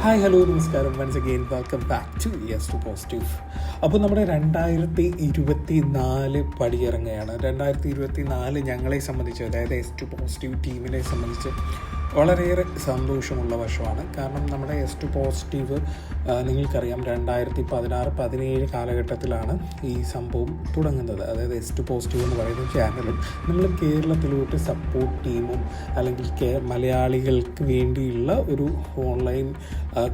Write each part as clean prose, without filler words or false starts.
Hi hello നമസ്കാരം. Once again welcome back to yes to positive. അപ്പോൾ നമ്മുടെ 2024 പടിയിറങ്ങുകയാണ്. 2024 ഞങ്ങളെ സംബന്ധിച്ച്, അതായത് എസ് ടു പോസിറ്റീവ് ടീമിനെ സംബന്ധിച്ച് വളരെയേറെ സന്തോഷമുള്ള വർഷമാണ്. കാരണം നമ്മുടെ എസ് ടു പോസിറ്റീവ് നിങ്ങൾക്കറിയാം 2016-17 കാലഘട്ടത്തിലാണ് ഈ സംഭവം തുടങ്ങുന്നത്. അതായത് എസ് ടു പോസിറ്റീവ് എന്ന് പറയുന്ന ചാനലും നമ്മൾ കേരളത്തിലോട്ട് സപ്പോർട്ട് ടീമും അല്ലെങ്കിൽ മലയാളികൾക്ക് വേണ്ടിയുള്ള ഒരു ഓൺലൈൻ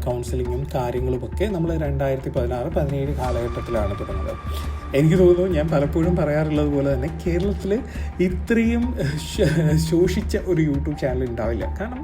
കൗൺസിലിങ്ങും കാര്യങ്ങളുമൊക്കെ നമ്മൾ 2016-17 കാലഘട്ടത്തിലാണ് തുടങ്ങുന്നത്. എനിക്ക് തോന്നുന്നു, ഞാൻ പലപ്പോഴും പറയാറുള്ളത് പോലെ തന്നെ കേരളത്തിൽ ഇത്രയും ശോഷിച്ച ഒരു യൂട്യൂബ് ചാനൽ ഉണ്ടാവില്ല. കാരണം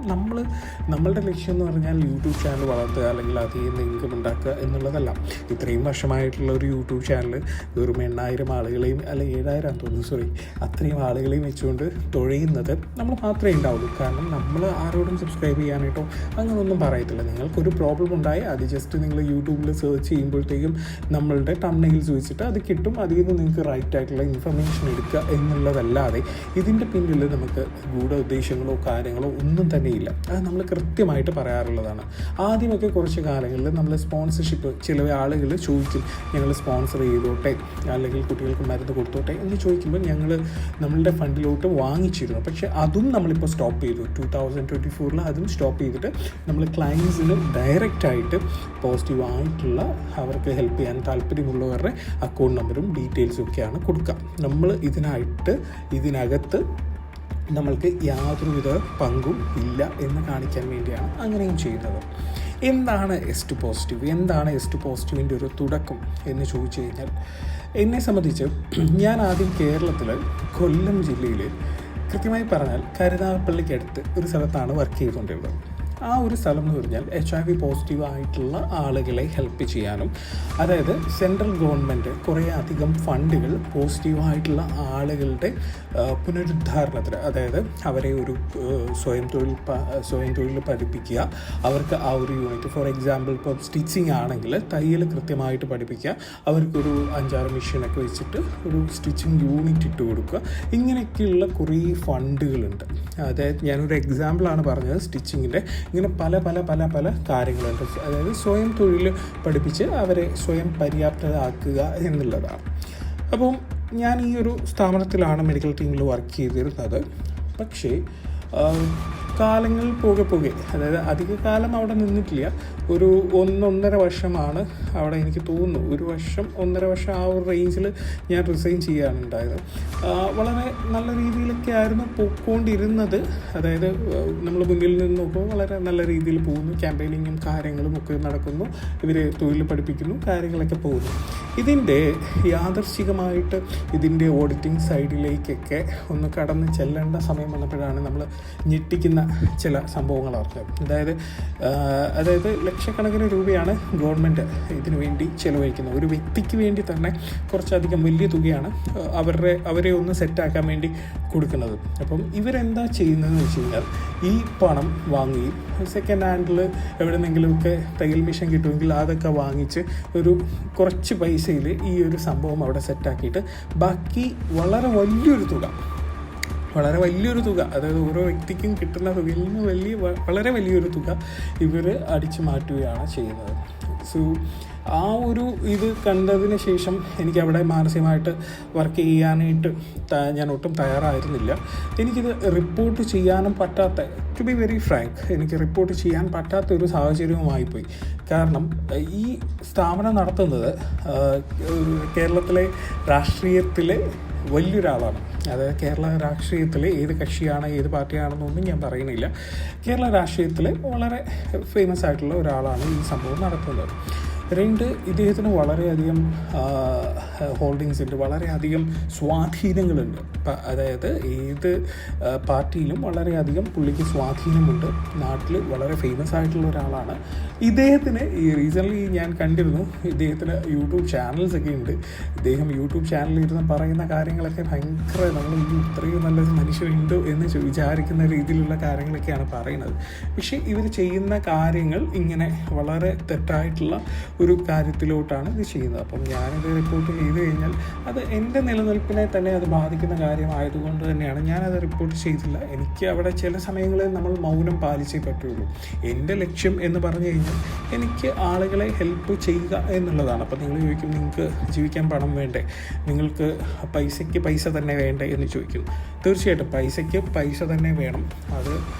നമ്മളുടെ ലക്ഷ്യം എന്ന് പറഞ്ഞാൽ യൂട്യൂബ് ചാനൽ വളർത്തുക അല്ലെങ്കിൽ അതിൽ നിന്ന് ഇൻകം ഉണ്ടാക്കുക എന്നുള്ളതല്ല. ഇത്രയും വർഷമായിട്ടുള്ള ഒരു യൂട്യൂബ് ചാനൽ വെറും 8,000 ആളുകളെയും അല്ല 7,000 തോന്നുന്നു, അത്രയും ആളുകളെയും വെച്ചുകൊണ്ട് തുഴയുന്നത് നമ്മൾ മാത്രമേ ഉണ്ടാവുള്ളൂ. കാരണം നമ്മൾ ആരോടും സബ്സ്ക്രൈബ് ചെയ്യാനായിട്ടോ അങ്ങനെയൊന്നും പറയത്തില്ല. നിങ്ങൾക്കൊരു പ്രോബ്ലം ഉണ്ടായി അത് ജസ്റ്റ് നിങ്ങൾ യൂട്യൂബിൽ സെർച്ച് ചെയ്യുമ്പോഴത്തേക്കും നമ്മളുടെ തംബ്നെയിൽസ് വെച്ചിട്ട് അത് കിട്ടും. അതിൽ നിന്ന് നിങ്ങൾക്ക് റൈറ്റ് ആയിട്ടുള്ള ഇൻഫർമേഷൻ എടുക്കുക എന്നുള്ളതല്ലാതെ ഇതിൻ്റെ പിന്നിൽ നമുക്ക് ഗൂഢ ഉദ്ദേശങ്ങളോ കാര്യങ്ങളോ ഒന്നും തന്നെയില്ല. അത് നമ്മൾ കൃത്യമായിട്ട് പറയാറുള്ളതാണ്. ആദ്യമൊക്കെ കുറച്ച് കാലങ്ങളിൽ നമ്മൾ സ്പോൺസർഷിപ്പ് ചില ആളുകൾ ചോദിക്കും, ഞങ്ങൾ സ്പോൺസർ ചെയ്തോട്ടെ അല്ലെങ്കിൽ കുട്ടികൾക്ക് മരുന്ന് കൊടുത്തോട്ടെ എന്ന് ചോദിക്കുമ്പോൾ ഞങ്ങൾ നമ്മളുടെ ഫണ്ടിലോട്ട് വാങ്ങിച്ചിരുന്നു. പക്ഷേ അതും നമ്മളിപ്പോൾ സ്റ്റോപ്പ് ചെയ്തു. 2024 അതും സ്റ്റോപ്പ് ചെയ്തിട്ട് നമ്മൾ ക്ലയൻസിന് ഡയറക്റ്റായിട്ട് പോസിറ്റീവ് ആയിട്ടുള്ള അവർക്ക് ഹെൽപ്പ് ചെയ്യാൻ താല്പര്യമുള്ളവരുടെ അക്കൗണ്ട് നമ്പറും ഡീറ്റെയിൽസും ഒക്കെയാണ് കൊടുക്കുക. നമ്മൾ ഇതിനകത്ത് നമ്മൾക്ക് യാതൊരുവിധ പങ്കും ഇല്ല എന്ന് കാണിക്കാൻ വേണ്ടിയാണ് അങ്ങനെയും ചെയ്യുന്നത്. എന്താണ് എസ് ടു പോസിറ്റീവ്? എന്താണ് എസ് ടു പോസിറ്റീവിൻ്റെ ഒരു തുടക്കം എന്ന് ചോദിച്ചു കഴിഞ്ഞാൽ, എന്നെ സംബന്ധിച്ച് ഞാൻ ആദ്യം കേരളത്തിൽ കൊല്ലം ജില്ലയിൽ, കൃത്യമായി പറഞ്ഞാൽ കരുനാഗപ്പള്ളിക്കടുത്ത് ഒരു സ്ഥലത്താണ് വർക്ക് ചെയ്തുകൊണ്ടിരുന്നത്. ആ ഒരു സ്ഥലം എന്ന് പറഞ്ഞാൽ HIV പോസിറ്റീവ് ആയിട്ടുള്ള ആളുകളെ ഹെൽപ്പ് ചെയ്യാനും, അതായത് സെൻട്രൽ ഗവൺമെൻറ് കുറേ അധികം ഫണ്ടുകൾ പോസിറ്റീവായിട്ടുള്ള ആളുകളുടെ പുനരുദ്ധാരണത്തിന്, അതായത് അവരെ ഒരു സ്വയം തൊഴിൽ പഠിപ്പിക്കുക, അവർക്ക് ആ ഒരു യൂണിറ്റ്, ഫോർ എക്സാമ്പിൾ ഇപ്പോൾ സ്റ്റിച്ചിങ് ആണെങ്കിൽ തയ്യൽ കൃത്യമായിട്ട് പഠിപ്പിക്കുക, അവർക്കൊരു 5-6 മെഷീനൊക്കെ വെച്ചിട്ട് ഒരു സ്റ്റിച്ചിങ് യൂണിറ്റ് ഇട്ട് കൊടുക്കുക. ഇങ്ങനെയൊക്കെയുള്ള കുറേ ഫണ്ടുകളുണ്ട്. അതായത് ഞാനൊരു എക്സാമ്പിളാണ് പറഞ്ഞത് സ്റ്റിച്ചിങ്ങിൻ്റെ. ഇങ്ങനെ പല കാര്യങ്ങളുണ്ട്. അതായത് സ്വയം തൊഴിൽ പഠിപ്പിച്ച് അവരെ സ്വയം പര്യാപ്തരാക്കുക എന്നുള്ളതാണ്. അപ്പം ഞാൻ ഈ ഒരു സ്ഥാപനത്തിലാണ് മെഡിക്കൽ ടീമിൽ വർക്ക് ചെയ്തിരുന്നത്. പക്ഷേ കാലങ്ങൾ പോകെ അതായത് അധിക കാലം അവിടെ നിന്നിട്ടില്ല. ഒരു 1-1.5 വർഷമാണ് അവിടെ, എനിക്ക് തോന്നുന്നു 1-1.5 വർഷം ആ ഒരു റേഞ്ചിൽ ഞാൻ റിസൈൻ ചെയ്യാനുണ്ടായത്. വളരെ നല്ല രീതിയിലൊക്കെ ആയിരുന്നു പോയിക്കൊണ്ടിരുന്നത്. അതായത് നമ്മൾ മുന്നിൽ നിന്ന് നോക്കുമ്പോൾ വളരെ നല്ല രീതിയിൽ പോകുന്നു. ക്യാമ്പയിനിങ്ങും കാര്യങ്ങളും ഒക്കെ നടക്കുന്നു, ഇവരെ തൊഴിൽ പഠിപ്പിക്കുന്നു, കാര്യങ്ങളൊക്കെ പോകുന്നു. ഇതിൻ്റെ യാദർശികമായിട്ട് ഇതിൻ്റെ ഓഡിറ്റിംഗ് സൈഡിലേക്കൊക്കെ ഒന്ന് കടന്ന് ചെല്ലേണ്ട സമയം വന്നപ്പോഴാണ് നമ്മൾ ഞെട്ടിക്കുന്ന ചില സംഭവങ്ങൾ അറിഞ്ഞത്. അതായത് ലക്ഷക്കണക്കിന് രൂപയാണ് ഗവൺമെൻറ് ഇതിനു വേണ്ടി ചിലവഴിക്കുന്നത്. ഒരു വ്യക്തിക്ക് വേണ്ടി തന്നെ കുറച്ചധികം വലിയ തുകയാണ് അവരെ ഒന്ന് സെറ്റാക്കാൻ വേണ്ടി കൊടുക്കുന്നത്. അപ്പം ഇവരെന്താ ചെയ്യുന്നതെന്ന് വെച്ച് കഴിഞ്ഞാൽ, ഈ പണം വാങ്ങി സെക്കൻഡ് ഹാൻഡിൽ എവിടെന്നെങ്കിലുമൊക്കെ തയ്യൽ മെഷീൻ കിട്ടുമെങ്കിൽ അതൊക്കെ വാങ്ങിച്ച് ഒരു കുറച്ച് പൈസയിൽ ഈ ഒരു സംഭവം അവിടെ സെറ്റാക്കിയിട്ട് ബാക്കി വളരെ വലിയൊരു തുക, അതായത് ഓരോ വ്യക്തിക്കും കിട്ടുന്ന തുകയിൽ നിന്ന് വളരെ വലിയൊരു തുക ഇവർ അടിച്ചു മാറ്റുകയാണ് ചെയ്യുന്നത്. സോ ആ ഒരു ഇത് കണ്ടതിന് ശേഷം എനിക്ക് അവിടെ മാനസികമായിട്ട് വർക്ക് ചെയ്യാനായിട്ട് ഞാൻ ഒട്ടും തയ്യാറായിരുന്നില്ല. എനിക്കിത് റിപ്പോർട്ട് ചെയ്യാനും പറ്റാത്ത, ടു ബി വെരി ഫ്രാങ്ക്, എനിക്ക് റിപ്പോർട്ട് ചെയ്യാൻ പറ്റാത്ത ഒരു സാഹചര്യവുമായിപ്പോയി. കാരണം ഈ സ്ഥാപനം നടത്തുന്നത് കേരളത്തിലെ രാഷ്ട്രീയത്തിലെ വലിയൊരാളാണ്. അതായത് കേരള രാഷ്ട്രീയത്തിൽ ഏത് കക്ഷിയാണ് ഏത് പാർട്ടിയാണെന്നൊന്നും ഞാൻ പറയുന്നില്ല. കേരള രാഷ്ട്രീയത്തിൽ വളരെ ഫേമസ് ആയിട്ടുള്ള ഒരാളാണ് ഈ സംഭവം നടത്തുന്നത്. 2, ഇദ്ദേഹത്തിന് വളരെയധികം ഹോൾഡിങ്സ് ഉണ്ട്, വളരെയധികം സ്വാധീനങ്ങളുണ്ട്. അതായത് ഏത് പാർട്ടിയിലും വളരെയധികം പുള്ളിക്ക് സ്വാധീനമുണ്ട്. നാട്ടിൽ വളരെ ഫേമസ് ആയിട്ടുള്ള ഒരാളാണ്. ഇദ്ദേഹത്തിന് റീസെൻ്റ്ലി ഞാൻ കണ്ടിരുന്നു, ഇദ്ദേഹത്തിന് യൂട്യൂബ് ചാനൽസ് ഒക്കെ ഉണ്ട്. ഇദ്ദേഹം യൂട്യൂബ് ചാനലിൽ ഇരുന്ന് പറയുന്ന കാര്യങ്ങളൊക്കെ ഭയങ്കര, നമ്മൾ ഇത്രയും നല്ലൊരു മനുഷ്യരുണ്ടോ എന്ന് വിചാരിക്കുന്ന രീതിയിലുള്ള കാര്യങ്ങളൊക്കെയാണ് പറയുന്നത്. പക്ഷേ ഇവർ ചെയ്യുന്ന കാര്യങ്ങൾ ഇങ്ങനെ വളരെ തെറ്റായിട്ടുള്ള ഒരു കാര്യത്തിലോട്ടാണ് ഇത് ചെയ്യുന്നത്. അപ്പം ഞാനിത് റിപ്പോർട്ട് ചെയ്ത് കഴിഞ്ഞാൽ അത് എൻ്റെ നിലനിൽപ്പിനെ തന്നെ അത് ബാധിക്കുന്ന കാര്യമായതുകൊണ്ട് തന്നെയാണ് ഞാനത് റിപ്പോർട്ട് ചെയ്തില്ല. എനിക്ക് അവിടെ ചില സമയങ്ങളിൽ നമ്മൾ മൗനം പാലിച്ചേ പറ്റുള്ളൂ. എൻ്റെ ലക്ഷ്യം എന്ന് പറഞ്ഞു കഴിഞ്ഞാൽ എനിക്ക് ആളുകളെ ഹെൽപ്പ് ചെയ്യുക എന്നുള്ളതാണ്. അപ്പോൾ നിങ്ങൾ ചോദിക്കും, നിങ്ങൾക്ക് ജീവിക്കാൻ പണം വേണ്ടേ, നിങ്ങൾക്ക് പൈസയ്ക്ക് പൈസ തന്നെ വേണ്ടേ എന്ന് ചോദിക്കും. തീർച്ചയായിട്ടും പൈസയ്ക്ക് പൈസ തന്നെ വേണം. അത്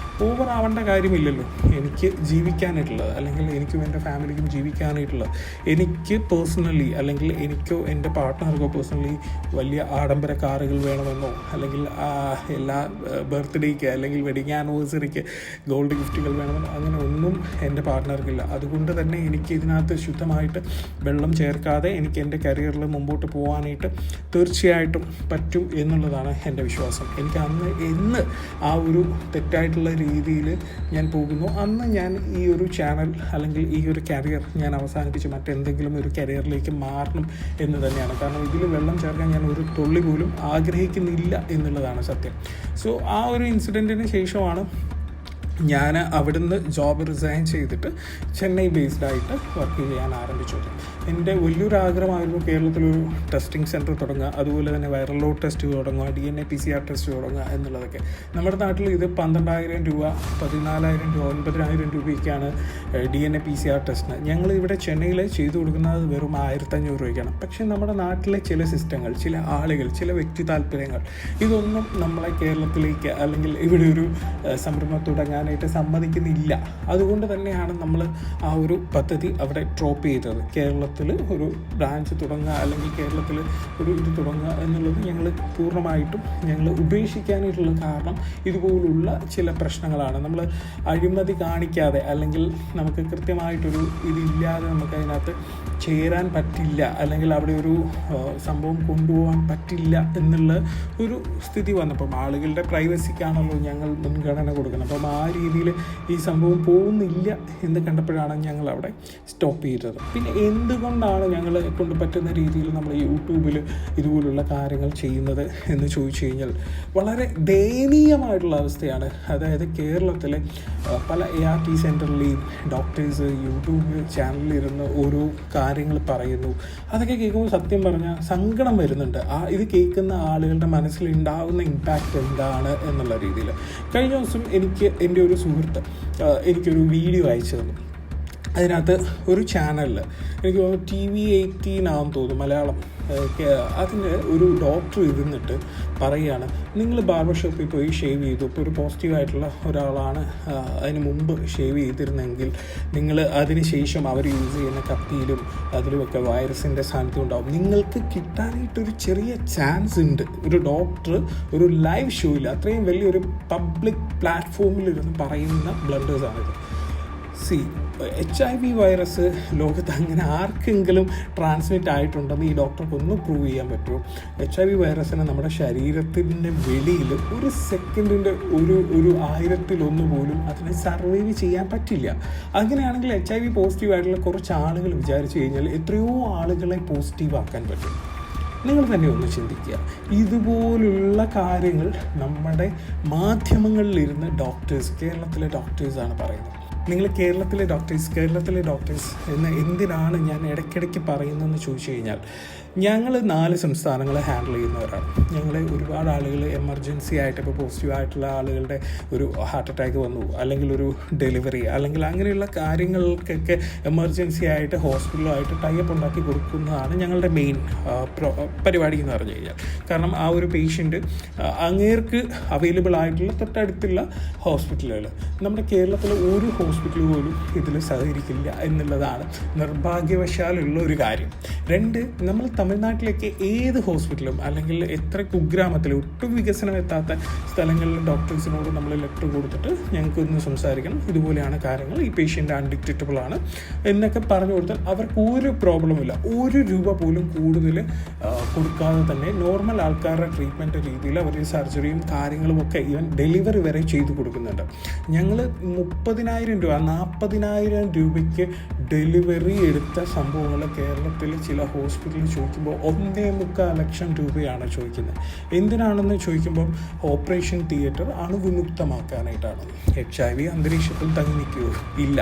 ഓവർ ആവേണ്ട കാര്യമില്ലല്ലോ. എനിക്ക് ജീവിക്കാനായിട്ടുള്ളത്, അല്ലെങ്കിൽ എനിക്കും എൻ്റെ ഫാമിലിക്കും ജീവിക്കാനായിട്ടുള്ളത്, എനിക്ക് പേഴ്സണലി അല്ലെങ്കിൽ എനിക്കോ എൻ്റെ പാർട്ട്ണർക്കോ പേഴ്സണലി വലിയ ആഡംബര കാറുകൾ വേണമെന്നോ, അല്ലെങ്കിൽ എല്ലാ ബർത്ത്ഡേക്ക് അല്ലെങ്കിൽ വെഡിങ് ആനിവേഴ്സറിക്ക് ഗോൾഡ് ഗിഫ്റ്റുകൾ വേണമെന്നോ അങ്ങനെ ഒന്നും എൻ്റെ പാർട്ട്ണർക്കില്ല. അതുകൊണ്ട് തന്നെ എനിക്ക് ഇതിനകത്ത് ശുദ്ധമായിട്ട് വെള്ളം ചേർക്കാതെ എനിക്ക് എൻ്റെ കരിയറിൽ മുമ്പോട്ട് പോകാനായിട്ട് തീർച്ചയായിട്ടും പറ്റും എന്നുള്ളതാണ് എൻ്റെ വിശ്വാസം. എനിക്ക് എന്ന് ആ ഒരു തെറ്റായിട്ടുള്ള രീതിയിൽ ഞാൻ പോകുന്നു, അന്ന് ഞാൻ ഈ ഒരു ചാനൽ അല്ലെങ്കിൽ ഈ ഒരു കരിയർ ഞാൻ അവസാനിപ്പിച്ച് മറ്റെന്തെങ്കിലും ഒരു കരിയറിലേക്ക് മാറണം എന്ന് തന്നെയാണ്. കാരണം ഇതിൽ വെള്ളം ചേർക്കാൻ ഞാൻ ഒരു തുള്ളി പോലും ആഗ്രഹിക്കുന്നില്ല എന്നുള്ളതാണ് സത്യം. സോ ആ ഒരു ഇൻസിഡൻറ്റിന് ശേഷമാണ് ഞാൻ അവിടുന്ന് ജോബ് റിസൈൻ ചെയ്തിട്ട് ചെന്നൈ ബേസ്ഡായിട്ട് വർക്ക് ചെയ്യാൻ ആരംഭിച്ചത്. എൻ്റെ വലിയൊരു ആഗ്രഹമായിരുന്നു കേരളത്തിലൊരു ടെസ്റ്റിംഗ് സെൻറ്റർ തുടങ്ങുക, അതുപോലെ തന്നെ വൈറൽ ലോഡ് ടെസ്റ്റ് തുടങ്ങുക, DNA PCR ടെസ്റ്റ് തുടങ്ങുക എന്നുള്ളതൊക്കെ. നമ്മുടെ നാട്ടിൽ ഇത് 12,000 രൂപ, 14,000 രൂപ, 9,000 രൂപയ്ക്കാണ് DNA PCR ടെസ്റ്റിന്. ഞങ്ങൾ ഇവിടെ ചെന്നൈയിൽ ചെയ്തു കൊടുക്കുന്നത് വെറും 1,500 രൂപയ്ക്കാണ്. പക്ഷേ നമ്മുടെ നാട്ടിലെ ചില സിസ്റ്റങ്ങൾ, ചില ആളുകൾ, ചില വ്യക്തി താല്പര്യങ്ങൾ ഇതൊന്നും നമ്മളെ കേരളത്തിലേക്ക് അല്ലെങ്കിൽ ഇവിടെ ഒരു സംരംഭം തുടങ്ങാൻ സമ്മതിക്കുന്നില്ല. അതുകൊണ്ട് തന്നെയാണ് നമ്മൾ ആ ഒരു പദ്ധതി അവിടെ ഡ്രോപ്പ് ചെയ്തത്. കേരളത്തിൽ ഒരു ബ്രാഞ്ച് തുടങ്ങുക അല്ലെങ്കിൽ കേരളത്തിൽ ഒരു ഇത് തുടങ്ങുക എന്നുള്ളത് ഞങ്ങൾ പൂർണ്ണമായിട്ടും ഉപേക്ഷിക്കാനായിട്ടുള്ള കാരണം ഇതുപോലുള്ള ചില പ്രശ്നങ്ങളാണ്. നമ്മൾ അഴിമതി കാണിക്കാതെ അല്ലെങ്കിൽ നമുക്ക് കൃത്യമായിട്ടൊരു ഇതില്ലാതെ നമുക്ക് അതിനകത്ത് ചേരാൻ പറ്റില്ല, അല്ലെങ്കിൽ അവിടെ ഒരു സംഭവം കൊണ്ടുപോകാൻ പറ്റില്ല എന്നുള്ള ഒരു സ്ഥിതി വന്നപ്പം ആളുകളുടെ പ്രൈവസിക്കാണല്ലോ ഞങ്ങൾ മുൻഗണന കൊടുക്കുന്നത്. അപ്പം ആ രീതിയിൽ ഈ സംഭവം പോകുന്നില്ല എന്ന് കണ്ടപ്പോഴാണ് ഞങ്ങൾ അവിടെ സ്റ്റോപ്പ് ചെയ്തത്. പിന്നെ എന്തുകൊണ്ടാണ് ഞങ്ങളെ കൊണ്ട് പറ്റുന്ന രീതിയിൽ നമ്മൾ യൂട്യൂബിൽ ഇതുപോലുള്ള കാര്യങ്ങൾ ചെയ്യുന്നത് എന്ന് ചോദിച്ചു കഴിഞ്ഞാൽ വളരെ ദയനീയമായിട്ടുള്ള അവസ്ഥയാണ്. അതായത് കേരളത്തിലെ പല ART സെൻറ്ററിലെയും ഡോക്ടേഴ്സ് യൂട്യൂബ് ചാനലിൽ ഇരുന്ന് ഓരോ കാര്യങ്ങൾ പറയുന്നു. അതൊക്കെ കേൾക്കുമ്പോൾ സത്യം പറഞ്ഞാൽ സങ്കടം വരുന്നുണ്ട്. ഇത് കേൾക്കുന്ന ആളുകളുടെ മനസ്സിലുണ്ടാകുന്ന ഇമ്പാക്റ്റ് എന്താണ് എന്നുള്ള രീതിയിൽ. കഴിഞ്ഞ ദിവസം എനിക്ക് എൻ്റെ ഒരു സുഹൃത്ത് എനിക്കൊരു വീഡിയോ അയച്ചു തന്നു. അതിനകത്ത് ഒരു ചാനലിൽ എനിക്ക് TV18 ആണെന്ന് തോന്നുന്നു, മലയാളം. അതിന് ഒരു ഡോക്ടർ ഇരുന്നിട്ട് പറയുകയാണ്, നിങ്ങൾ ബാർബർ ഷോപ്പിൽ പോയി ഷേവ് ചെയ്തു, ഇപ്പോൾ ഒരു പോസിറ്റീവായിട്ടുള്ള ഒരാളാണ് അതിന് മുമ്പ് ഷേവ് ചെയ്തിരുന്നെങ്കിൽ നിങ്ങൾ അതിന് ശേഷം അവർ യൂസ് ചെയ്യുന്ന കത്തിയിലും അതിലുമൊക്കെ വൈറസിൻ്റെ സാന്നിധ്യം ഉണ്ടാവും. നിങ്ങൾക്ക് കിട്ടാനായിട്ടൊരു ചെറിയ ചാൻസ് ഉണ്ട്. ഒരു ഡോക്ടർ ഒരു ലൈവ് ഷോയിൽ അത്രയും വലിയൊരു പബ്ലിക് പ്ലാറ്റ്ഫോമിലിരുന്ന് പറയുന്ന ബ്ലണ്ടേഴ്സാണിത്. HIV വൈറസ് ലോകത്ത് അങ്ങനെ ആർക്കെങ്കിലും ട്രാൻസ്മിറ്റ് ആയിട്ടുണ്ടെന്ന് ഈ ഡോക്ടർക്ക് ഒന്ന് പ്രൂവ് ചെയ്യാൻ പറ്റുമോ? HIV വൈറസിനെ നമ്മുടെ ശരീരത്തിൻ്റെ വെളിയിൽ ഒരു സെക്കൻഡിൻ്റെ ഒരു 1000-1 പോലും അതിനെ സർവൈവ് ചെയ്യാൻ പറ്റില്ല. അങ്ങനെയാണെങ്കിൽ HIV പോസിറ്റീവായിട്ടുള്ള കുറച്ച് ആളുകൾ വിചാരിച്ചു കഴിഞ്ഞാൽ എത്രയോ ആളുകളെ പോസിറ്റീവ് ആക്കാൻ പറ്റും. നിങ്ങൾ തന്നെ ഒന്ന് ചിന്തിക്കുക. ഇതുപോലുള്ള കാര്യങ്ങൾ നമ്മുടെ മാധ്യമങ്ങളിലിരുന്ന് കേരളത്തിലെ ഡോക്ടേഴ്സാണ് പറയുന്നത്. നിങ്ങൾ കേരളത്തിലെ ഡോക്ടേഴ്സ് എന്ന് എന്തിനാണ് ഞാൻ ഇടയ്ക്കിടയ്ക്ക് പറയുന്നതെന്ന് ചോദിച്ചു കഴിഞ്ഞാൽ, ഞങ്ങൾ 4 സംസ്ഥാനങ്ങൾ ഹാൻഡിൽ ചെയ്യുന്നവരാണ്. ഞങ്ങളെ ഒരുപാട് ആളുകൾ എമർജൻസി ആയിട്ട്, ഇപ്പോൾ പോസിറ്റീവായിട്ടുള്ള ആളുകളുടെ ഒരു ഹാർട്ട് അറ്റാക്ക് വന്നു, അല്ലെങ്കിൽ ഒരു ഡെലിവറി, അല്ലെങ്കിൽ അങ്ങനെയുള്ള കാര്യങ്ങൾക്കൊക്കെ എമർജൻസി ആയിട്ട് ഹോസ്പിറ്റലുമായിട്ട് ടൈപ്പ് ഉണ്ടാക്കി കൊടുക്കുന്നതാണ് ഞങ്ങളുടെ മെയിൻ പരിപാടി എന്ന് പറഞ്ഞു കഴിഞ്ഞാൽ. കാരണം ആ ഒരു പേഷ്യൻ്റ് അങ്ങേർക്ക് അവൈലബിൾ ആയിട്ടുള്ള തൊട്ടടുത്തുള്ള ഹോസ്പിറ്റലുകൾ, നമ്മുടെ കേരളത്തിലെ ഒരു ഹോസ്പിറ്റൽ പോലും ഇതിൽ സഹകരിക്കില്ല എന്നുള്ളതാണ് നിർഭാഗ്യവശാലുള്ള ഒരു കാര്യം. 2, നമ്മൾ തമിഴ്നാട്ടിലേക്ക് ഏത് ഹോസ്പിറ്റലും അല്ലെങ്കിൽ എത്ര കുഗ്രാമത്തിൽ ഒട്ടും വികസനം എത്താത്ത സ്ഥലങ്ങളിലെ ഡോക്ടേഴ്സിനോട് നമ്മൾ ലെറ്റർ കൊടുത്തിട്ട് ഞങ്ങൾക്കൊന്ന് സംസാരിക്കണം, ഇതുപോലെയാണ് കാര്യങ്ങൾ, ഈ പേഷ്യൻ്റ് അൺഡിറ്റക്റ്റബിൾ ആണ് എന്നൊക്കെ പറഞ്ഞു കൊടുത്താൽ അവർക്ക് ഒരു പ്രോബ്ലമില്ല. 1 രൂപ പോലും കൂടുതൽ കൊടുക്കാതെ തന്നെ നോർമൽ ആൾക്കാരുടെ ട്രീറ്റ്മെൻറ്റ് രീതിയിൽ അവർ സർജറിയും കാര്യങ്ങളുമൊക്കെ ഈവൻ ഡെലിവറി വരെ ചെയ്തു കൊടുക്കുന്നുണ്ട്. ഞങ്ങൾ 30,000 രൂപ 40,000 രൂപയ്ക്ക് ഡെലിവറി എടുത്ത സംഭവങ്ങൾ കേരളത്തിൽ ചില ഹോസ്പിറ്റലിൽ ചോദിക്കുമ്പോൾ 1.25 ലക്ഷം രൂപയാണ് ചോദിക്കുന്നത്. എന്തിനാണെന്ന് ചോദിക്കുമ്പോൾ ഓപ്പറേഷൻ തിയേറ്റർ അണുവിമുക്തമാക്കാനായിട്ടാണ്. HIV അന്തരീക്ഷത്തിൽ തങ്ങി നിൽക്കുകയോ ഇല്ല.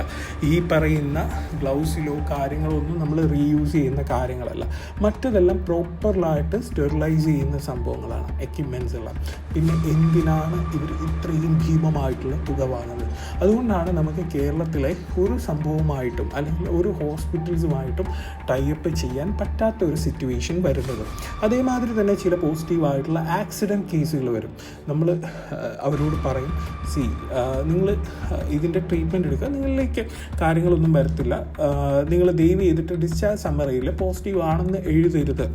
ഈ പറയുന്ന ഗ്ലൗസിലോ കാര്യങ്ങളോ ഒന്നും നമ്മൾ റീയൂസ് ചെയ്യുന്ന കാര്യങ്ങളല്ല. മറ്റതെല്ലാം പ്രോപ്പറായിട്ട് സ്റ്റെറിലൈസ് ചെയ്യുന്ന സംഭവങ്ങളാണ്, എക്യുപ്മെൻറ്റ്സുകളാണ്. പിന്നെ എന്തിനാണ് ഇവർ ഇത്രയും ഭീമമായിട്ടുള്ള തുക വാങ്ങുന്നത്? അതുകൊണ്ടാണ് നമുക്ക് കേരളത്തിലെ ഒരു സംഭവമായിട്ടും അല്ലെങ്കിൽ ഒരു ഹോസ്പിറ്റൽസുമായിട്ടും ടൈപ്പ് ചെയ്യാൻ പറ്റാത്ത ഒരു സിറ്റുവേഷൻ വരുന്നത്. അതേമാതിരി തന്നെ ചില പോസിറ്റീവായിട്ടുള്ള ആക്സിഡൻറ്റ് കേസുകൾ വരും. നമ്മൾ അവരോട് പറയും, നിങ്ങൾ ഇതിൻ്റെ ട്രീറ്റ്മെൻറ്റ് എടുക്കുക, നിങ്ങളിലേക്ക് കാര്യങ്ങളൊന്നും വരത്തില്ല, നിങ്ങൾ ദയവ് ചെയ്തിട്ട് ഡിസ്ചാർജ് സമ്മറിയിൽ പോസിറ്റീവ് ആണെന്ന് എഴുതരുത്,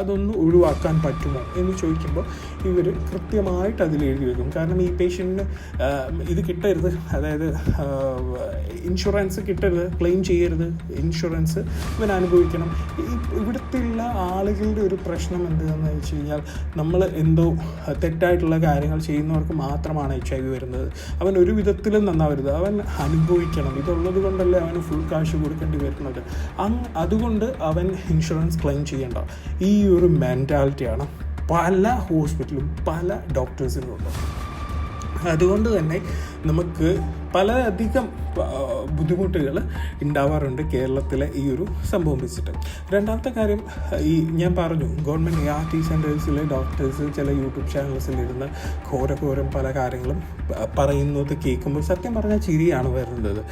അതൊന്ന് ഒഴിവാക്കാൻ പറ്റുമോ എന്ന് ചോദിക്കുമ്പോൾ ഇവർ കൃത്യമായിട്ട് അതിൽ എഴുതി വെക്കും. കാരണം ഈ പേഷ്യൻറ്റിന് ഇത് കിട്ടരുത്, അതായത് ഇൻഷുറൻസ് കിട്ടരുത്, ക്ലെയിം ചെയ്യരുത്, ഇൻഷുറൻസ് ഇവൻ അനുഭവിക്കണം. ഇവിടുത്തെ ഉള്ള ആളുകളുടെ ഒരു പ്രശ്നം എന്താണെന്ന് വെച്ച് കഴിഞ്ഞാൽ, നമ്മൾ എന്തോ തെറ്റായിട്ടുള്ള കാര്യങ്ങൾ ചെയ്യുന്നവർക്ക് മാത്രമാണ് HIV വരുന്നത്. അവൻ ഒരു വിധത്തിലും നന്നാവരുത്, അവൻ അനുഭവിക്കണം, ഇതുള്ളത് കൊണ്ടല്ലേ അവന് ഫുൾ കാശ് കൊടുക്കേണ്ടി വരുന്നത്, അതുകൊണ്ട് അവൻ ഇൻഷുറൻസ് ക്ലെയിം ചെയ്യേണ്ട. ഈ ഒരു മെൻറ്റാലിറ്റിയാണ് പല ഹോസ്പിറ്റലും പല ഡോക്ടേഴ്സിനും ഉള്ളത്. അതുകൊണ്ട് തന്നെ നമുക്ക് പലധികം ബുദ്ധിമുട്ടുകൾ ഉണ്ടാവാറുണ്ട് കേരളത്തിലെ ഈ ഒരു സംഭവം വെച്ചിട്ട്. രണ്ടാമത്തെ കാര്യം, ഞാൻ പറഞ്ഞു ഗവൺമെൻറ് ART സെൻറ്റേഴ്സിലെ ഡോക്ടേഴ്സ് ചില യൂട്യൂബ് ചാനൽസിലിരുന്ന് ഘോരം പല കാര്യങ്ങളും പറയുന്നത് കേൾക്കുമ്പോൾ സത്യം പറഞ്ഞാൽ ചിരിയാണ് വരുന്നത്.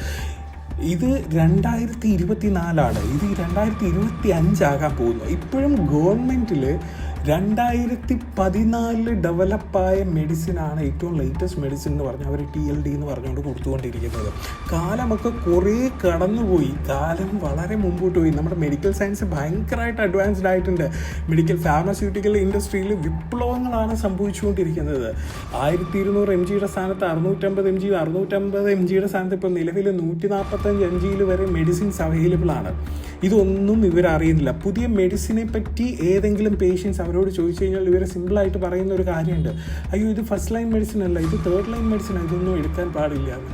ഇത് 2024 ഇത് 2025 ആകാൻ പോകുന്നു. ഇപ്പോഴും ഗവൺമെൻറ്റിൽ 2014 ഡെവലപ്പായ മെഡിസിനാണ് ഏറ്റവും ലേറ്റസ്റ്റ് മെഡിസിൻ എന്ന് പറഞ്ഞാൽ അവർ TLD എന്ന് പറഞ്ഞുകൊണ്ട് കൊടുത്തുകൊണ്ടിരിക്കുന്നത്. കാലമൊക്കെ കുറേ കടന്നുപോയി, കാലം വളരെ മുമ്പോട്ട് പോയി. നമ്മുടെ മെഡിക്കൽ സയൻസ് ഭയങ്കരമായിട്ട് അഡ്വാൻസ്ഡ് ആയിട്ടുണ്ട്. മെഡിക്കൽ ഫാർമസ്യൂട്ടിക്കൽ ഇൻഡസ്ട്രിയിൽ വിപ്ലവങ്ങളാണ് സംഭവിച്ചുകൊണ്ടിരിക്കുന്നത്. 1200 mgയുടെ സ്ഥാനത്ത് 650 mg, 650 mgയുടെ സ്ഥാനത്ത് ഇപ്പോൾ നിലവിൽ 145 mgയിൽ വരെ മെഡിസിൻസ് അവൈലബിൾ ആണ്. ഇതൊന്നും ഇവരറിയുന്നില്ല. പുതിയ മെഡിസിനെ പറ്റി ഏതെങ്കിലും പേഷ്യൻസ് അവരോട് ചോദിച്ചു കഴിഞ്ഞാൽ ഇവർ സിമ്പിളായിട്ട് പറയുന്ന ഒരു കാര്യമുണ്ട്, അയ്യോ ഇത് ഫസ്റ്റ് ലൈൻ മെഡിസിൻ അല്ല, ഇത് തേർഡ് ലൈൻ മെഡിസിൻ, ഇതൊന്നും എടുക്കാൻ പാടില്ല എന്ന്.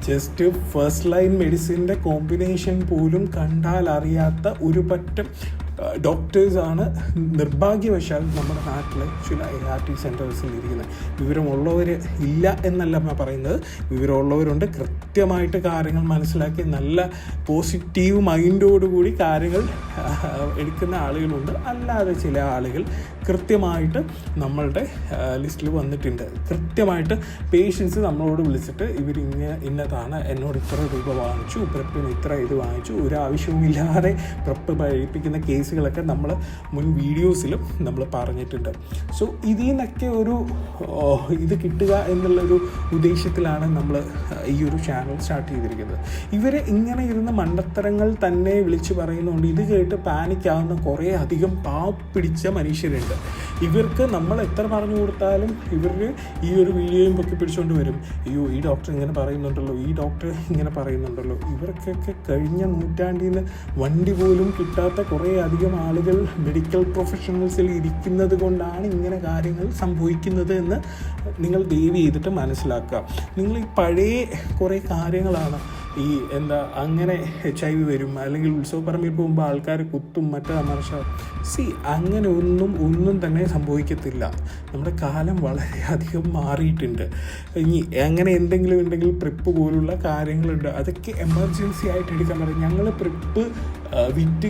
ജസ്റ്റ് ഫസ്റ്റ് ലൈൻ മെഡിസിൻ്റെ കോമ്പിനേഷൻ പോലും കണ്ടാൽ അറിയാത്ത ഒരു പറ്റം ഡോക്ടേഴ്സാണ് നിർഭാഗ്യവശാൽ നമ്മുടെ നാട്ടിലെ ചില ART സെൻറ്റേഴ്സിൽ ഇരിക്കുന്നത്. വിവരമുള്ളവർ ഇല്ല എന്നല്ല ഞാൻ പറയുന്നത്, വിവരമുള്ളവരുണ്ട്. കൃത്യമായിട്ട് കാര്യങ്ങൾ മനസ്സിലാക്കി നല്ല പോസിറ്റീവ് മൈൻഡോടുകൂടി കാര്യങ്ങൾ എടുക്കുന്ന ആളുകളുണ്ട്. അല്ലാതെ ചില ആളുകൾ കൃത്യമായിട്ട് നമ്മളുടെ ലിസ്റ്റിൽ വന്നിട്ടുണ്ട്. കൃത്യമായിട്ട് പേഷ്യൻസ് നമ്മളോട് വിളിച്ചിട്ട് ഇന്നതാണ്, എന്നോട് ഇത്ര രൂപ വാങ്ങിച്ചു, പ്രെപ്പിന് ഇത്ര ഇത് വാങ്ങിച്ചു, ഒരു ആവശ്യവുമില്ലാതെ പ്രെപ്പ് കഴിപ്പിക്കുന്ന കേസുകളൊക്കെ നമ്മൾ മുൻ വീഡിയോസിലും നമ്മൾ പറഞ്ഞിട്ടുണ്ട്. സോ ഇതിൽ നിന്നൊക്കെ ഒരു ഇത് കിട്ടുക എന്നുള്ളൊരു ഉദ്ദേശത്തിലാണ് നമ്മൾ ഈ ഒരു ചാനൽ സ്റ്റാർട്ട് ചെയ്തിരിക്കുന്നത്. ഇവർ ഇങ്ങനെ ഇരുന്ന മണ്ടത്തരങ്ങൾ തന്നെ വിളിച്ച് പറയുന്നതുകൊണ്ട് ഇത് കേട്ട് പാനിക്കാവുന്ന കുറേ അധികം പാവപ്പിടിച്ച മനുഷ്യരുണ്ട്. ഇവർക്ക് നമ്മൾ എത്ര പറഞ്ഞു കൊടുത്താലും ഇവർ ഈ ഒരു വീഡിയോയും പൊക്കി പിടിച്ചുകൊണ്ട് വരും, അയ്യോ ഈ ഡോക്ടർ ഇങ്ങനെ പറയുന്നുണ്ടല്ലോ, ഈ ഡോക്ടർ ഇങ്ങനെ പറയുന്നുണ്ടല്ലോ. ഇവർക്കൊക്കെ കഴിഞ്ഞ നൂറ്റാണ്ടിൽ നിന്ന് വണ്ടി പോലും കിട്ടാത്ത കുറേ അധികം ആളുകൾ മെഡിക്കൽ പ്രൊഫഷണൽസിൽ ഇരിക്കുന്നത് കൊണ്ടാണ് ഇങ്ങനെ കാര്യങ്ങൾ സംഭവിക്കുന്നത് എന്ന് നിങ്ങൾ ദയവ് ചെയ്തിട്ട് മനസ്സിലാക്കുക. നിങ്ങൾ ഈ പഴയ കുറേ കാര്യങ്ങളാണ് അങ്ങനെ HIV വരും, അല്ലെങ്കിൽ ഉത്സവപ്പറമ്പിൽ പോകുമ്പോൾ ആൾക്കാർ കുത്തും, മറ്റമർഷ അങ്ങനെ ഒന്നും തന്നെ സംഭവിക്കത്തില്ല. നമ്മുടെ കാലം വളരെയധികം മാറിയിട്ടുണ്ട്. ഇനി അങ്ങനെ എന്തെങ്കിലും ഉണ്ടെങ്കിൽ പ്രിപ്പ് പോലുള്ള കാര്യങ്ങളുണ്ട്, അതൊക്കെ എമർജൻസി ആയിട്ട് എടുക്കാൻ പറയും. ഞങ്ങൾ പ്രിപ്പ് വിറ്റ്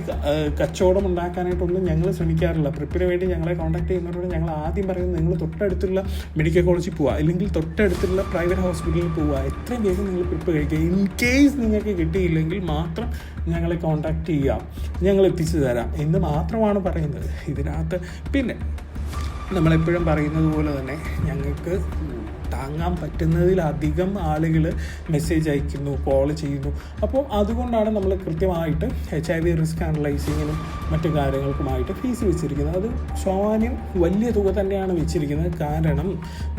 കച്ചവടം ഉണ്ടാക്കാനായിട്ടൊന്നും ഞങ്ങൾ ശ്രമിക്കാറില്ല. പ്രിപ്പിന് വേണ്ടി ഞങ്ങളെ കോൺടാക്ട് ചെയ്യുന്നവരോട് ഞങ്ങൾ ആദ്യം പറയുന്നത്, നിങ്ങൾ തൊട്ടടുത്തുള്ള മെഡിക്കൽ കോളേജിൽ പോവുക, അല്ലെങ്കിൽ തൊട്ടടുത്തുള്ള പ്രൈവറ്റ് ഹോസ്പിറ്റലിൽ പോവുക, എത്രയും വേഗം നിങ്ങൾ പ്രിപ്പ് കഴിക്കുക. ഇൻ കേസ് നിങ്ങൾക്ക് കിട്ടിയില്ലെങ്കിൽ മാത്രം ഞങ്ങളെ കോൺടാക്ട് ചെയ്യുക, ഞങ്ങൾ എത്തിച്ചു തരാം എന്ന് മാത്രമാണ് പറയുന്നത് ഇതിനകത്ത്. പിന്നെ നമ്മളെപ്പോഴും പറയുന്നത് പോലെ തന്നെ ഞങ്ങൾക്ക് താങ്ങാൻ പറ്റുന്നതിലധികം ആളുകൾ മെസ്സേജ് അയക്കുന്നു, കോൾ ചെയ്യുന്നു. അപ്പോൾ അതുകൊണ്ടാണ് നമ്മൾ കൃത്യമായിട്ട് HIV റിസ്ക് അനലൈസിങ്ങിനും മറ്റു കാര്യങ്ങൾക്കുമായിട്ട് ഫീസ് വെച്ചിരിക്കുന്നത്. അത് സാമാന്യം വലിയ തുക തന്നെയാണ് വെച്ചിരിക്കുന്നത്. കാരണം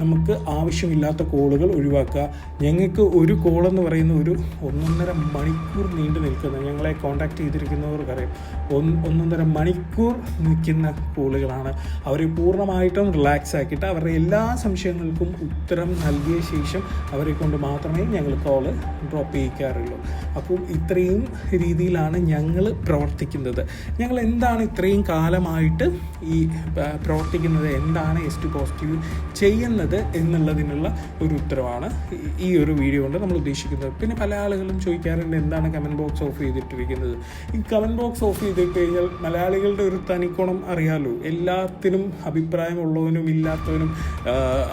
നമുക്ക് ആവശ്യമില്ലാത്ത കോളുകൾ ഒഴിവാക്കുക. ഞങ്ങൾക്ക് ഒരു കോളെന്ന് പറയുന്ന ഒരു 1.5 മണിക്കൂർ നീണ്ടു നിൽക്കുന്ന, ഞങ്ങളെ കോൺടാക്ട് ചെയ്തിരിക്കുന്നവർക്കറിയാം, 1.5 മണിക്കൂർ നിൽക്കുന്ന കോളുകളാണ്. അവരെ പൂർണ്ണമായിട്ടും റിലാക്സ് ആക്കിയിട്ട് അവരുടെ എല്ലാ സംശയങ്ങൾക്കും ഉത്തരം ഉത്തരം നൽകിയ ശേഷം അവരെ കൊണ്ട് മാത്രമേ ഞങ്ങൾ കോള് ഡ്രോപ്പ് ചെയ്യിക്കാറുള്ളൂ. അപ്പോൾ ഇത്രയും രീതിയിലാണ് ഞങ്ങൾ പ്രവർത്തിക്കുന്നത്. ഞങ്ങൾ എന്താണ് ഇത്രയും കാലമായിട്ട് ഈ പ്രവർത്തിക്കുന്നത്, എന്താണ് S2 പോസിറ്റീവ് ചെയ്യുന്നത് എന്നുള്ളതിനുള്ള ഒരു ഉത്തരവാണ് ഈ ഒരു വീഡിയോ കൊണ്ട് നമ്മൾ ഉദ്ദേശിക്കുന്നത്. പിന്നെ പല ആളുകളും ചോദിക്കാറുണ്ട് എന്താണ് കമൻറ്റ് ബോക്സ് ഓഫ് ചെയ്തിട്ടിരിക്കുന്നത്. ഈ കമൻറ്റ് ബോക്സ് ഓഫ് ചെയ്തിട്ട് കഴിഞ്ഞാൽ മലയാളികളുടെ ഒരു തനിക്കോണം അറിയാമല്ലോ. എല്ലാത്തിനും അഭിപ്രായമുള്ളവനും ഇല്ലാത്തവനും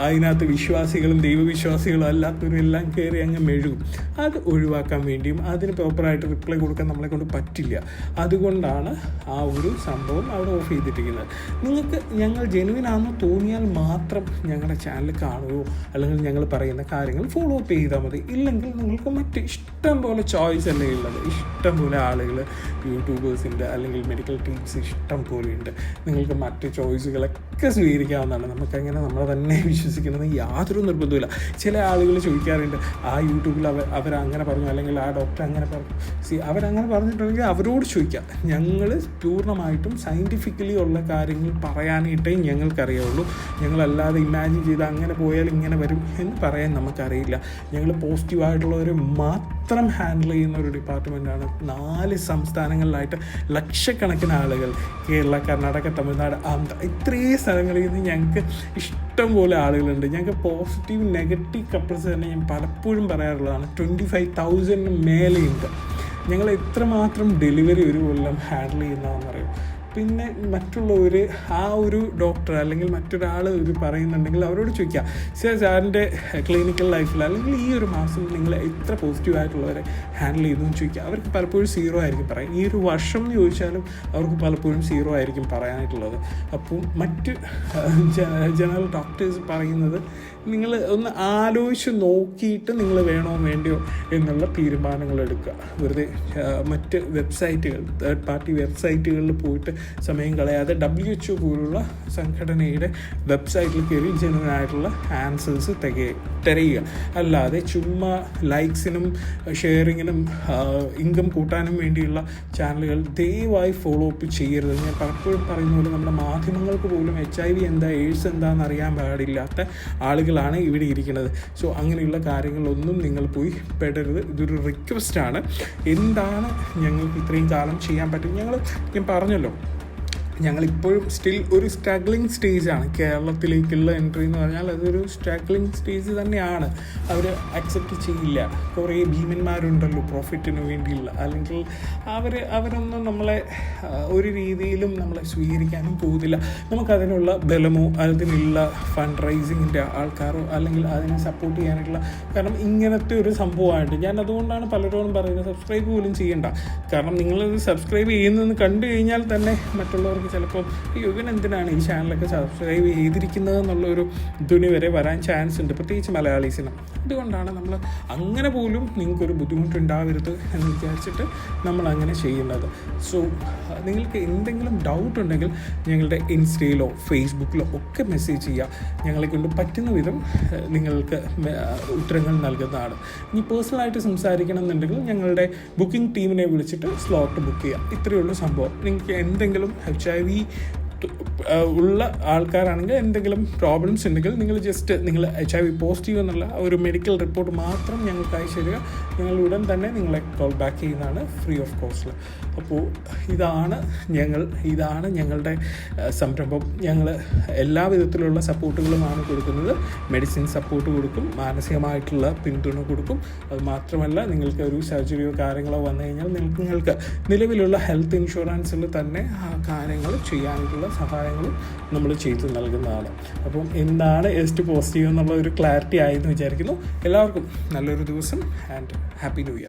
അതിനകത്ത് വിശ്വാസികളും ദൈവവിശ്വാസികളും അല്ലാത്തവരും എല്ലാം കയറി അങ്ങ് മെഴുകും. അത് ഒഴിവാക്കാൻ വേണ്ടിയും അതിന് പ്രോപ്പറായിട്ട് റിപ്ലൈ കൊടുക്കാൻ നമ്മളെ കൊണ്ട് പറ്റില്ല. അതുകൊണ്ടാണ് ആ ഒരു സംഭവം അവിടെ ഓഫ് ചെയ്തിട്ടിരിക്കുന്നത്. നിങ്ങൾക്ക് ഞങ്ങൾ ജെനുവിനാണെന്ന് തോന്നിയാൽ മാത്രം ഞങ്ങളുടെ ചാനൽ കാണുകയോ അല്ലെങ്കിൽ ഞങ്ങൾ പറയുന്ന കാര്യങ്ങൾ ഫോളോ അപ്പ് ചെയ്താൽ മതി. ഇല്ലെങ്കിൽ നിങ്ങൾക്ക് മറ്റ് ഇഷ്ടം പോലെ ചോയ്സ് അല്ലേ ഉള്ളത്. ഇഷ്ടം പോലെ ആളുകൾ യൂട്യൂബേഴ്സിൻ്റെ അല്ലെങ്കിൽ മെഡിക്കൽ ടീംസ് ഇഷ്ടം പോലെ ഉണ്ട്. നിങ്ങൾക്ക് മറ്റ് ചോയ്സുകളൊക്കെ സ്വീകരിക്കാവുന്നതാണ്. നമുക്കങ്ങനെ നമ്മളെ തന്നെ വിശ്വസിക്കുന്നത് യാതൊരു നിർബന്ധമില്ല. ചില ആളുകൾ ചോദിക്കാറുണ്ട് ആ യൂട്യൂബിൽ അവരങ്ങനെ പറഞ്ഞു അല്ലെങ്കിൽ ആ ഡോക്ടർ അങ്ങനെ പറഞ്ഞു. അവരങ്ങനെ പറഞ്ഞിട്ടുണ്ടെങ്കിൽ അവരോട് ചോദിക്കാം. ഞങ്ങൾ പൂർണ്ണമായിട്ടും സയൻറ്റിഫിക്കലി ഉള്ള കാര്യങ്ങൾ പറയാനായിട്ടേ ഞങ്ങൾക്കറിയാവുള്ളൂ. ഞങ്ങളല്ലാതെ ഇമാജിൻ ചെയ്ത് അങ്ങനെ പോയാൽ ഇങ്ങനെ വരും എന്ന് പറയാൻ നമുക്കറിയില്ല. ഞങ്ങൾ പോസിറ്റീവായിട്ടുള്ളവർ മാത്രം ഹാൻഡിൽ ചെയ്യുന്ന ഒരു ഡിപ്പാർട്ട്മെൻറ്റാണ്. 4 സംസ്ഥാനങ്ങളിലായിട്ട് ലക്ഷക്കണക്കിന് ആളുകൾ, കേരള, കർണാടക, തമിഴ്നാട്, ആന്ധ്ര, ഇത്രയും സ്ഥലങ്ങളിൽ നിന്ന് ഞങ്ങൾക്ക് ഇഷ്ടം പോലെ ആളുകളുണ്ട്. ഞങ്ങൾക്ക് പോസിറ്റീവ് നെഗറ്റീവ് കപ്പിൾസ് തന്നെ ഞാൻ പലപ്പോഴും പറയാറുള്ളതാണ്. 25,000 മേലെയുണ്ട്. ഞങ്ങൾ എത്രമാത്രം ഡെലിവറി ഒരു കൊല്ലം ഹാൻഡിൽ ചെയ്യുന്നതെന്നറിയും. പിന്നെ മറ്റുള്ളവർ ആ ഒരു ഡോക്ടർ അല്ലെങ്കിൽ മറ്റൊരാൾ ഒരു പറയുന്നുണ്ടെങ്കിൽ അവരോട് ചോദിക്കുക, സാറിൻ്റെ ക്ലിനിക്കൽ ലൈഫിൽ അല്ലെങ്കിൽ ഈ ഒരു മാസം നിങ്ങൾ എത്ര പോസിറ്റീവായിട്ടുള്ളവരെ ഹാൻഡിൽ ചെയ്തു എന്ന് ചോദിക്കുക. അവർക്ക് പലപ്പോഴും 0 ആയിരിക്കും പറയാം. ഈ ഒരു വർഷം എന്ന് ചോദിച്ചാലും അവർക്ക് പലപ്പോഴും 0 ആയിരിക്കും പറയാനായിട്ടുള്ളത്. അപ്പോൾ മറ്റ് ജനറൽ ഡോക്ടേഴ്സ് പറയുന്നത് നിങ്ങൾ ഒന്ന് ആലോചിച്ച് നോക്കിയിട്ട് നിങ്ങൾ വേണോ വേണ്ടയോ എന്നുള്ള തീരുമാനങ്ങൾ എടുക്കുക. വെറുതെ മറ്റ് വെബ്സൈറ്റുകൾ, തേർഡ് പാർട്ടി വെബ്സൈറ്റുകളിൽ പോയിട്ട് സമയം കളയാതെ WHO പോലുള്ള സംഘടനയുടെ വെബ്സൈറ്റിൽ കയറി ജെനുവിനായിട്ടുള്ള ആൻസേഴ്സ് തിരയുക. അല്ലാതെ ചുമ്മാ ലൈക്സിനും ഷെയറിങ്ങിനും ഇൻകം കൂട്ടാനും വേണ്ടിയുള്ള ചാനലുകൾ ദയവായി ഫോളോ അപ്പ് ചെയ്യരുത്. ഞാൻ പലപ്പോഴും പറയുന്ന പോലെ നമ്മുടെ മാധ്യമങ്ങൾക്ക് പോലും HIV എന്താ, എയ്ഡ്സ് എന്താണെന്ന് അറിയാൻ പാടില്ലാത്ത ആളുകളാണ് ഇവിടെ ഇരിക്കുന്നത്. സോ അങ്ങനെയുള്ള കാര്യങ്ങളൊന്നും നിങ്ങൾ പോയി പെടരുത്. ഇതൊരു റിക്വസ്റ്റാണ്. എന്താണ് ഞങ്ങൾക്ക് ഇത്രയും കാലം ചെയ്യാൻ പറ്റും? ഞാൻ പറഞ്ഞല്ലോ, ഞങ്ങളിപ്പോഴും സ്റ്റിൽ ഒരു സ്ട്രഗ്ലിംഗ് സ്റ്റേജാണ്. കേരളത്തിലേക്കുള്ള എൻട്രി എന്ന് പറഞ്ഞാൽ അതൊരു സ്ട്രഗ്ലിംഗ് സ്റ്റേജ് തന്നെയാണ്. അവർ അക്സെപ്റ്റ് ചെയ്യില്ല. കുറേ ഭീമന്മാരുണ്ടല്ലോ പ്രോഫിറ്റിന് വേണ്ടിയുള്ള, അല്ലെങ്കിൽ അവരൊന്നും നമ്മളെ ഒരു രീതിയിലും നമ്മളെ സ്വീകരിക്കാനും പോകുന്നില്ല. നമുക്കതിനുള്ള ബലമോ അതിനുള്ള ഫണ്ട് റൈസിങ്ങിൻ്റെ ആൾക്കാരോ അല്ലെങ്കിൽ അതിനെ സപ്പോർട്ട് ചെയ്യാനായിട്ടുള്ള, കാരണം ഇങ്ങനത്തെ ഒരു സംഭവമായിട്ട് ഞാൻ അതുകൊണ്ടാണ് പലരോടും പറയുന്നത് സബ്സ്ക്രൈബ് പോലും ചെയ്യണ്ട. കാരണം നിങ്ങളത് സബ്സ്ക്രൈബ് ചെയ്യുന്നതെന്ന് കണ്ടു കഴിഞ്ഞാൽ തന്നെ മറ്റുള്ളവർക്ക് ചിലപ്പോൾ ഇവനെന്തിനാണ് ഈ ചാനലൊക്കെ സബ്സ്ക്രൈബ് ചെയ്തിരിക്കുന്നത് എന്നുള്ളൊരു തുണി വരെ വരാൻ ചാൻസ് ഉണ്ട്, പ്രത്യേകിച്ച് മലയാളീസിന്. അതുകൊണ്ടാണ് നമ്മൾ അങ്ങനെ പോലും നിങ്ങൾക്കൊരു ബുദ്ധിമുട്ടുണ്ടാവരുത് എന്ന് വിചാരിച്ചിട്ട് നമ്മൾ അങ്ങനെ ചെയ്യുന്നത്. സോ നിങ്ങൾക്ക് എന്തെങ്കിലും ഡൗട്ട് ഉണ്ടെങ്കിൽ ഞങ്ങളുടെ ഇൻസ്റ്റയിലോ ഫേസ്ബുക്കിലോ ഒക്കെ മെസ്സേജ് ചെയ്യുക. ഞങ്ങളെ കൊണ്ട് പറ്റുന്ന വിധം നിങ്ങൾക്ക് ഉത്തരങ്ങൾ നൽകുന്നതാണ്. ഇനി പേഴ്സണലായിട്ട് സംസാരിക്കണം എന്നുണ്ടെങ്കിൽ ഞങ്ങളുടെ ബുക്കിംഗ് ടീമിനെ വിളിച്ചിട്ട് സ്ലോട്ട് ബുക്ക് ചെയ്യുക. ഇത്രയേ ഉള്ളൂ സംഭവം. നിങ്ങൾക്ക് എന്തെങ്കിലും HIV ഉള്ള ആൾക്കാരാണെങ്കിൽ എന്തെങ്കിലും പ്രോബ്ലംസ് ഉണ്ടെങ്കിൽ നിങ്ങൾ HIV പോസിറ്റീവ് എന്നുള്ള ഒരു മെഡിക്കൽ റിപ്പോർട്ട് മാത്രം ഞങ്ങൾക്ക് അയച്ചു തരിക. ഞങ്ങൾ ഉടൻ തന്നെ നിങ്ങളെ കോൾ ബാക്ക് ചെയ്യുന്നതാണ് ഫ്രീ ഓഫ് കോസ്റ്റിൽ. അപ്പോൾ ഇതാണ് ഞങ്ങളുടെ സംരംഭം. ഞങ്ങൾ എല്ലാ വിധത്തിലുള്ള സപ്പോർട്ടുകളുമാണ് കൊടുക്കുന്നത്. മെഡിസിൻ സപ്പോർട്ട് കൊടുക്കും, മാനസികമായിട്ടുള്ള പിന്തുണ കൊടുക്കും. അത് മാത്രമല്ല, നിങ്ങൾക്ക് ഒരു സർജറിയോ കാര്യങ്ങളോ വന്നു കഴിഞ്ഞാൽ നിങ്ങൾക്ക് നിലവിലുള്ള ഹെൽത്ത് ഇൻഷുറൻസിൽ തന്നെ ആ കാര്യങ്ങൾ ചെയ്യാനായിട്ടുള്ള സഹായങ്ങളും നമ്മൾ ചെയ്തു നൽകുന്നതാണ്. അപ്പം എന്താണ് S2 പോസിറ്റീവ് എന്നുള്ള ഒരു ക്ലാരിറ്റി ആയെന്ന് വിചാരിക്കുന്നു. എല്ലാവർക്കും നല്ലൊരു ദിവസം ആൻഡ് ഹാപ്പി ന്യൂ ഇയർ.